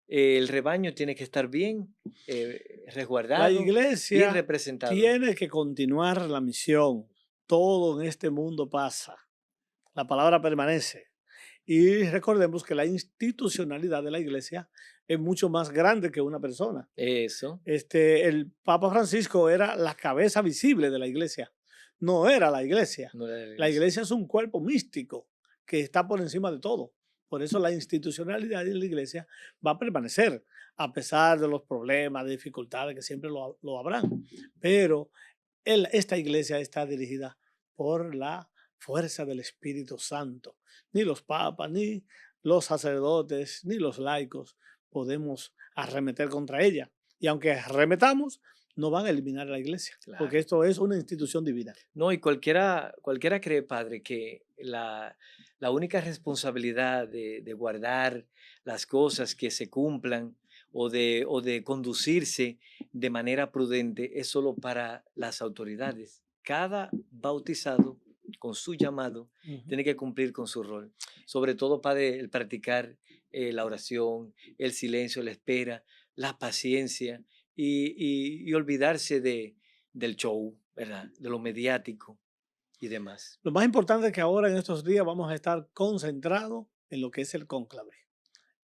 el rebaño tiene que estar bien
La
resguardado y
iglesia
representado.
tiene que continuar la misión. Todo en este mundo pasa. La palabra permanece. Y recordemos que la institucionalidad de la iglesia es mucho más grande que una persona.
Eso,
El Papa Francisco era la cabeza visible de la iglesia, no era la iglesia.
no era de la
La
iglesia.
iglesia es un cuerpo místico que está por encima de todo. Por eso la institucionalidad de la iglesia va a permanecer, a pesar de los problemas, de dificultades que siempre lo habrán. Pero esta iglesia está dirigida por la fuerza del Espíritu Santo. Ni los papas, ni los sacerdotes, ni los laicos podemos arremeter contra ella. Y aunque arremetamos, no van a eliminar a la iglesia, porque
Claro.
esto es una institución divina.
No, y cualquiera cree, padre, que la única responsabilidad de guardar las cosas que se cumplan o de conducirse de manera prudente es solo para las autoridades. Cada bautizado con su llamado
Ujú.
tiene que cumplir con su rol. Sobre todo, padre, el practicar la oración, el silencio, la espera, la paciencia y olvidarse del show, ¿verdad? De lo mediático y demás.
Lo más importante es que ahora en estos días vamos a estar concentrados en lo que es el cónclave,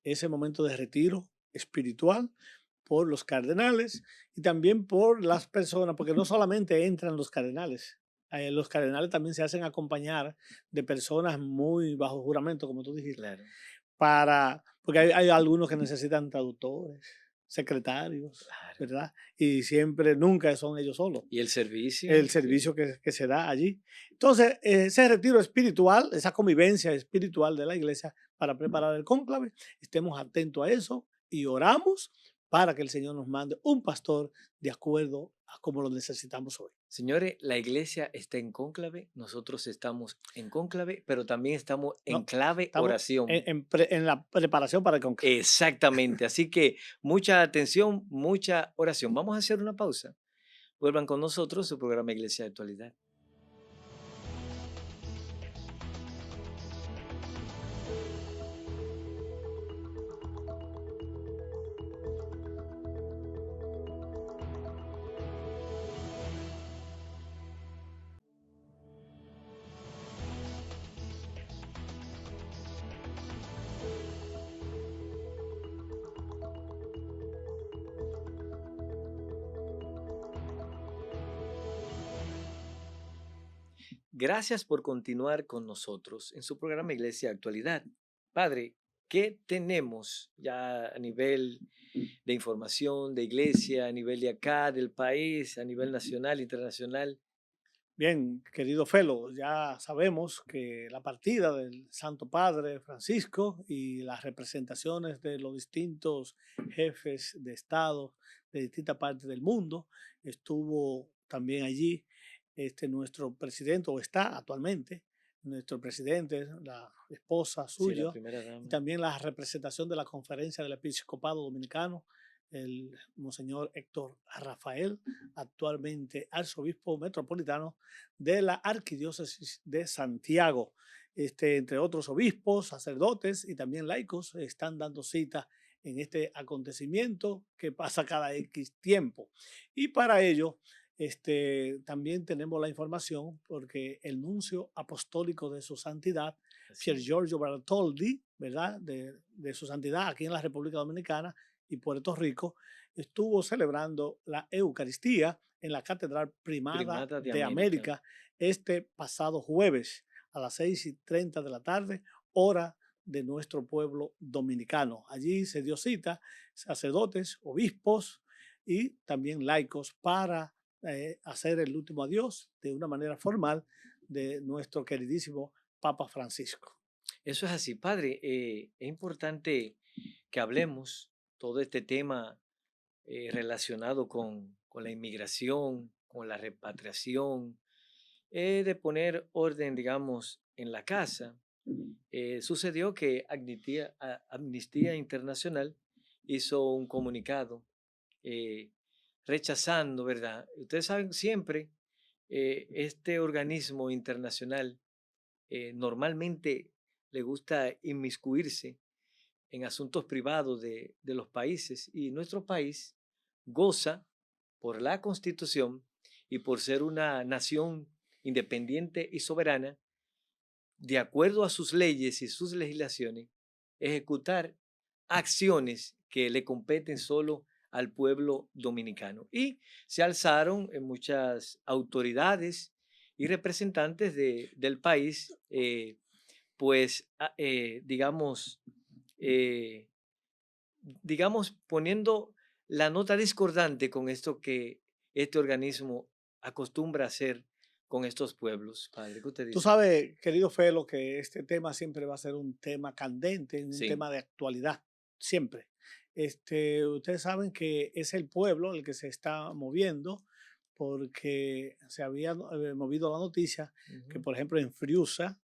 ese momento de retiro espiritual por los cardenales y también por las personas, porque no solamente entran los cardenales también se hacen acompañar de personas muy bajo juramento, como tú dijiste,
Claro,
porque hay algunos que necesitan traductores, secretarios,
claro.
¿verdad? Y siempre, nunca son ellos solos
Y el servicio,
el servicio que se da allí. Entonces, ese retiro espiritual, esa convivencia espiritual de la iglesia para preparar el cónclave, estemos atentos a eso y oramos para que el Señor nos mande un pastor de acuerdo a como lo necesitamos hoy.
señores, la iglesia está en cónclave, nosotros estamos en cónclave, pero también estamos en
No,
clave
estamos
oración.
en la preparación para el cónclave.
Exactamente, así que mucha atención, mucha oración. Vamos a hacer una pausa. Vuelvan con nosotros su programa Iglesia de Actualidad. Gracias por continuar con nosotros en su programa Iglesia de Actualidad. Padre, ¿qué tenemos ya a nivel de información, de iglesia, a nivel de acá, del país, a nivel nacional, internacional?
Bien, querido Felo, ya sabemos que la partida del Santo Padre Francisco y las representaciones de los distintos jefes de Estado de distintas partes del mundo, estuvo también allí nuestro presidente, o está actualmente, nuestro presidente, la esposa
Sí, la
suya,
primera
y
dama.
también la representación de la Conferencia del Episcopado Dominicano, el Monseñor Héctor Rafael, actualmente arzobispo metropolitano de la Arquidiócesis de Santiago. Entre otros obispos, sacerdotes y también laicos están dando cita en este acontecimiento que pasa cada X tiempo. Y para ello, también tenemos la información porque el nuncio apostólico de su santidad,
Así
Pier
es.
Giorgio Bartoldi, ¿verdad? De su santidad aquí en la República Dominicana y Puerto Rico, estuvo celebrando la Eucaristía en la Catedral Primada
Primada de
de
América.
América este pasado jueves a las 6:30 de la tarde, hora de nuestro pueblo dominicano. Allí se dio cita sacerdotes, obispos y también laicos para hacer el último adiós de una manera formal de nuestro queridísimo Papa Francisco.
Eso es así, padre. Es importante que hablemos todo este tema relacionado con la inmigración, con la repatriación, de poner orden, digamos, en la casa. Sucedió que Amnistía Internacional hizo un comunicado eh, rechazando, ¿verdad? Ustedes saben, siempre este organismo internacional normalmente le gusta inmiscuirse en asuntos privados de los países y nuestro país goza por la Constitución y por ser una nación independiente y soberana, de acuerdo a sus leyes y sus legislaciones, ejecutar acciones que le competen solo al pueblo dominicano. Y se alzaron muchas autoridades y representantes del país, pues, digamos, eh, digamos, poniendo la nota discordante con esto que este organismo acostumbra hacer con estos pueblos, padre. ¿Qué usted
Tú
dice?
sabes, querido Felo, que este tema siempre va a ser un tema candente, un
Sí,
tema de actualidad, siempre. Ustedes saben que es el pueblo el que se está moviendo porque se había movido la noticia que,
ujú,
por ejemplo, en Friusa,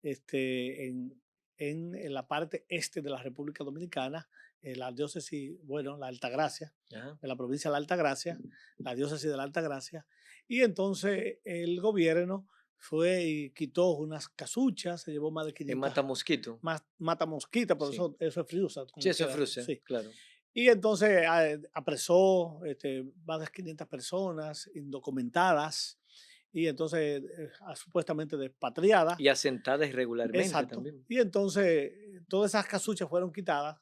este, en, en la parte este de la República Dominicana, la diócesis, bueno, la Altagracia,
ajá.
de la provincia de la Altagracia, la diócesis de la Altagracia, y entonces el gobierno fue y quitó unas casuchas, se llevó más de
En
500
Matamosquito,
más mata mosquitas, por
sí.
eso es friusa,
Sí,
como
eso es
quiera,
Frusen,
sí.
claro.
Y entonces apresó más de 500 personas indocumentadas y entonces supuestamente despatriadas.
Y asentadas irregularmente
Exacto.
también.
Y entonces todas esas casuchas fueron quitadas.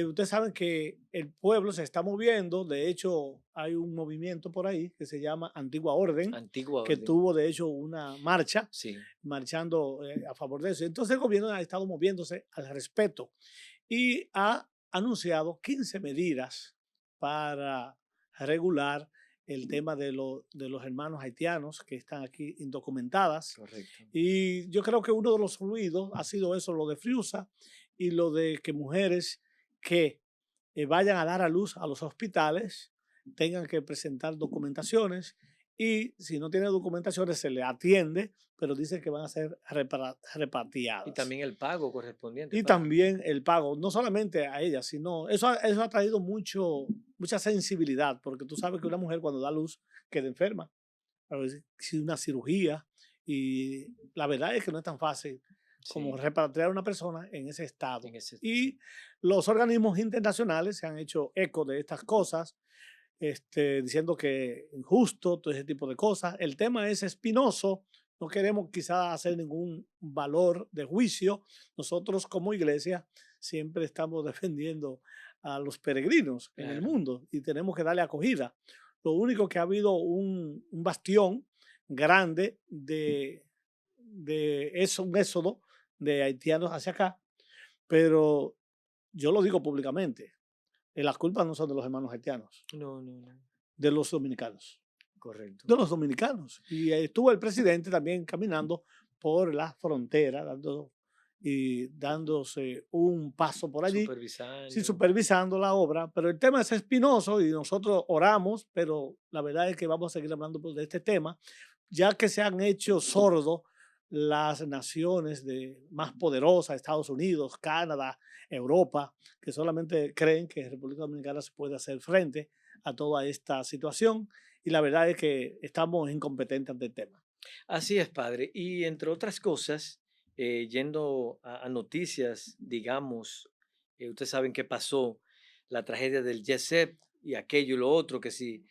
Ustedes saben que el pueblo se está moviendo, de hecho hay un movimiento por ahí que se llama Antigua Orden,
Antigua
que
orden.
tuvo de hecho una marcha,
Sí.
marchando a favor de eso. Entonces el gobierno ha estado moviéndose al respecto y ha anunciado 15 medidas para regular el tema de los hermanos haitianos que están aquí indocumentadas.
Correcto.
Y yo creo que uno de los fluidos ha sido eso, lo de Friusa y lo de que mujeres que vayan a dar a luz a los hospitales tengan que presentar documentaciones y si no tienen documentaciones se le atiende, pero dice que van a ser
Y
repatriadas.
también el pago correspondiente,
Y
padre.
también el pago, no solamente a ella, sino eso ha traído mucha sensibilidad, porque tú sabes que una mujer cuando da luz queda enferma, a veces si una cirugía, y la verdad es que no es tan fácil como
Sí,
repatriar a una persona en ese estado.
en ese, sí.
Y los organismos internacionales se han hecho eco de estas cosas, diciendo que injusto, todo ese tipo de cosas. El tema es espinoso, no queremos quizás hacer ningún valor de juicio. Nosotros como iglesia siempre estamos defendiendo a los peregrinos en el
Claro.
mundo y tenemos que darle acogida. Lo único que ha habido un bastión grande de eso, un éxodo de haitianos hacia acá, pero yo lo digo públicamente, las culpas no son de los hermanos haitianos,
No, no, no.
de los dominicanos.
correcto.
de los dominicanos. Y estuvo el presidente también caminando por la frontera, dándose un paso por allí, sí,
Supervisando.
supervisando la obra. Pero el tema es espinoso y nosotros oramos, pero la verdad es que vamos a seguir hablando de este tema, ya que se han hecho sordos las naciones más poderosas, Estados Unidos, Canadá, Europa, que solamente creen que República Dominicana se puede hacer frente a toda esta situación, y la verdad es que estamos incompetentes ante el tema.
Así es, padre. Y entre otras cosas, yendo a noticias, digamos, ustedes saben qué pasó, la tragedia del Jet Set y aquello y lo otro, que sí.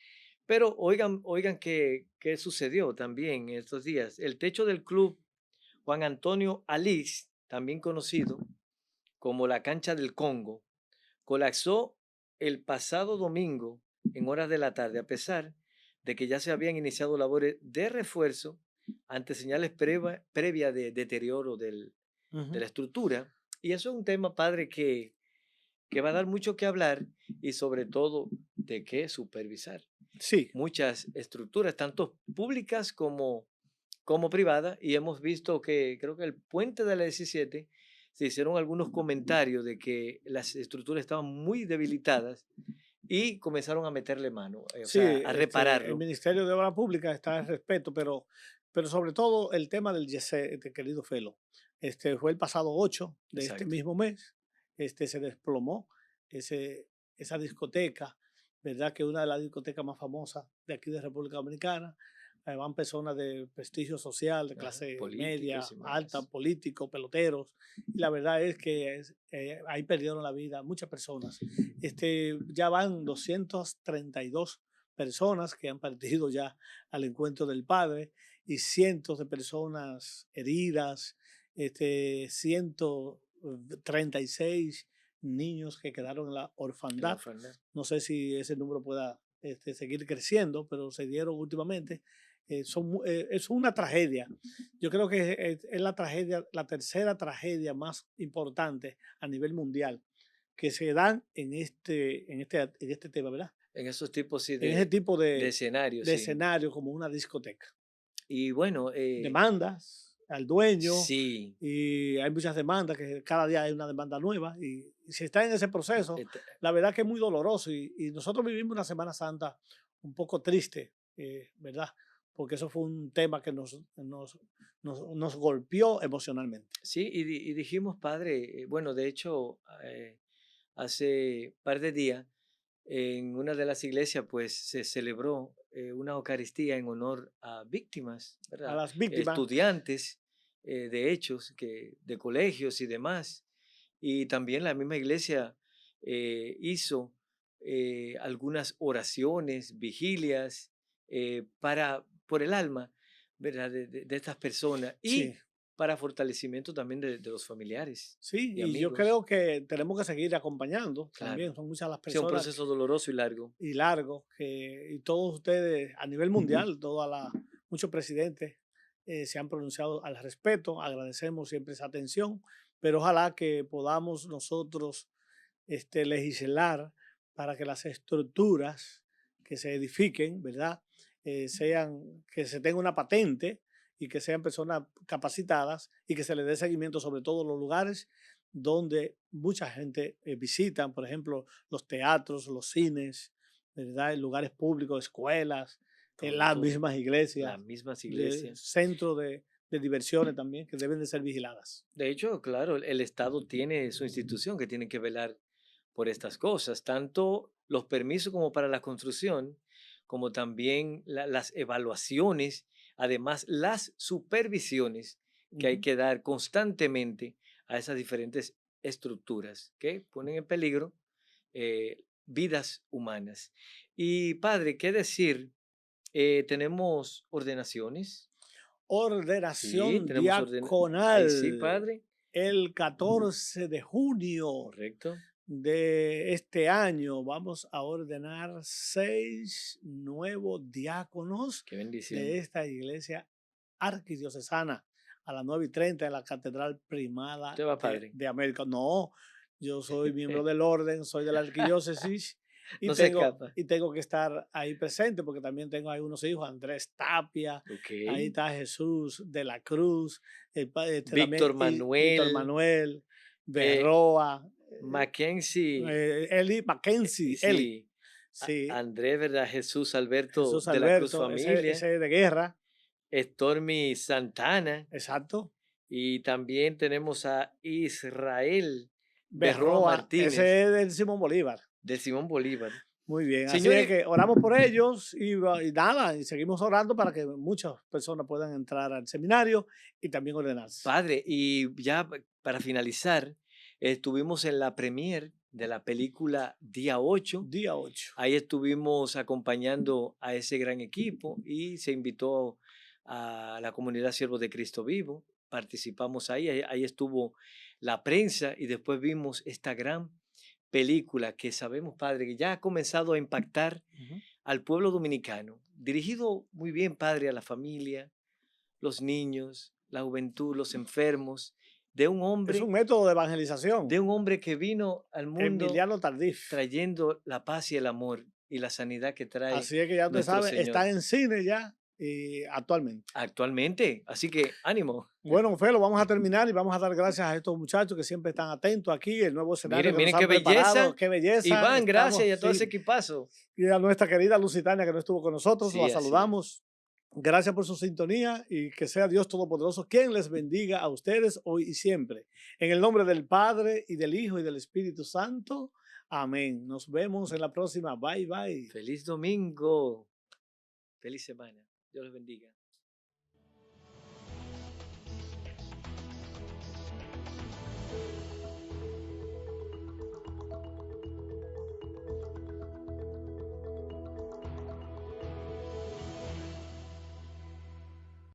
Pero oigan qué sucedió también en estos días. El techo del club Juan Antonio Alix, también conocido como la cancha del Congo, colapsó el pasado domingo en horas de la tarde, a pesar de que ya se habían iniciado labores de refuerzo ante señales previas de deterioro de
Ujú.
la estructura. Y eso es un tema, padre, que va a dar mucho que hablar y sobre todo de qué supervisar.
Sí,
Muchas estructuras, tanto públicas como privadas, y hemos visto que creo que el puente de la 17 se hicieron algunos comentarios de que las estructuras estaban muy debilitadas y comenzaron a meterle mano, o sea,
sí,
a
el
repararlo.
Ministerio de Obra Pública está al respeto, pero sobre todo el tema del YESE, querido Felo. Fue el pasado 8 de este
Exacto.
mismo mes, se desplomó ese, esa discoteca, ¿verdad? Que es una de las discotecas más famosas de aquí de República Dominicana. Van personas de prestigio social, de
Ajá,
clase
políticos
media,
y
alta,
más.
políticos, peloteros. Y la verdad es que ahí perdieron la vida muchas personas. Ya van 232 personas que han partido ya al encuentro del Padre y cientos de personas heridas, 136 niños que quedaron en la
En la
orfandad.
orfandad.
No sé si ese número pueda seguir creciendo, pero se dieron últimamente. Es una tragedia. Yo creo que es la tragedia, la tercera tragedia más importante a nivel mundial que se dan en este tema, ¿verdad?
En esos tipos sí
En ese tipo
de escenarios,
de
sí.
escenario como una discoteca.
Y bueno,
Demandas al dueño
sí,
y hay muchas demandas, que cada día hay una demanda nueva y si está en ese proceso,
et-
la verdad que es muy doloroso y nosotros vivimos una Semana Santa un poco triste, ¿verdad? Porque eso fue un tema que nos golpeó emocionalmente.
sí, y dijimos, padre, bueno, de hecho, hace par de días, en una de las iglesias, pues se celebró una Eucaristía en honor a víctimas,
A
¿verdad?
las víctimas,
Estudiantes de hechos, de colegios y demás. Y también la misma iglesia hizo algunas oraciones, vigilias por el alma, ¿verdad? De estas personas y
sí.
para fortalecimiento también de los familiares
Sí,
y
y yo
amigos,
creo que tenemos que seguir acompañando
claro.
también. Son muchas las
Sí, un
personas
proceso doloroso y largo.
y largos y todos ustedes a nivel mundial, muchos presidentes se han pronunciado al respecto. Agradecemos siempre esa atención, pero ojalá que podamos nosotros legislar para que las estructuras que se edifiquen, ¿verdad? Que se tenga una patente y que sean personas capacitadas y que se le dé seguimiento sobre todo en los lugares donde mucha gente visita, por ejemplo, los teatros, los cines, ¿verdad? En lugares públicos, escuelas, en
Todo,
las
todo.
mismas iglesias,
Las mismas
de
iglesias.
centros de diversiones también que deben de ser vigiladas.
De hecho, claro, el Estado tiene su institución que tiene que velar por estas cosas, tanto los permisos como para la construcción, como también las evaluaciones, además las supervisiones que hay
Ujú.
que dar constantemente a esas diferentes estructuras que ponen en peligro vidas humanas. Y padre, ¿qué decir? Tenemos ordenaciones. Sí,
Ordenación
tenemos Ay, sí,
diaconal.
padre.
El 14 de junio
Correcto.
de este año vamos a ordenar 6 nuevos diáconos
Qué
de
bendición.
esta iglesia arquidiocesana a las 9:30 en la Catedral Primada
Te va,
de,
padre.
de América. No, yo soy miembro del orden, soy de la arquidiócesis y
No se
tengo,
escapa.
y tengo que estar ahí presente porque también tengo ahí unos hijos, Andrés Tapia,
Ok.
ahí está Jesús de la Cruz, también
Víctor
y Víctor
Manuel,
Manuel,
eh,
Berroa,
Mackenzie,
Eli Mackenzie, Eli,
sí,
sí,
Andrés, ¿verdad? Jesús Alberto
Jesús
de la Cruz
Alberto,
Familia,
ese de guerra,
Stormy Santana,
exacto.
y también tenemos a Israel Berroa
Berroa,
Martínez
ese es del Simón Bolívar.
de Simón Bolívar.
Muy bien, así es
Señores,
que oramos por ellos y nada, y seguimos orando para que muchas personas puedan entrar al seminario y también ordenarse.
padre, y ya para finalizar, estuvimos en la premier de la película Día 8.
Día 8.
Ahí estuvimos acompañando a ese gran equipo y se invitó a la comunidad Siervos de Cristo Vivo. Participamos ahí estuvo la prensa y después vimos esta gran película que sabemos, padre, que ya ha comenzado a impactar
Ujú.
al pueblo dominicano. Dirigido muy bien, padre, a la familia, los niños, la juventud, los enfermos, de un
Es un
hombre,
método de evangelización.
de un hombre que vino al mundo
Emiliano Tardif.
trayendo la paz y el amor y la sanidad que trae
Así es que ya usted
nuestro
sabe,
Señor
está en cine ya y actualmente.
actualmente. Así que ánimo.
Bueno, Felo, vamos a terminar y vamos a dar gracias a estos muchachos que siempre están atentos aquí, el nuevo escenario
Miren,
que nos
miren
han
qué
preparado.
belleza.
Qué belleza.
Iván, gracias y
Estamos,
a todo ese
sí.
equipazo.
Y a nuestra querida Lusitania que no estuvo con nosotros, la
Sí, así es.
saludamos. Gracias por su sintonía y que sea Dios Todopoderoso quien les bendiga a ustedes hoy y siempre. En el nombre del Padre y del Hijo y del Espíritu Santo. Amén. Nos vemos en la próxima. Bye, bye.
Feliz domingo. Feliz semana. Dios los bendiga.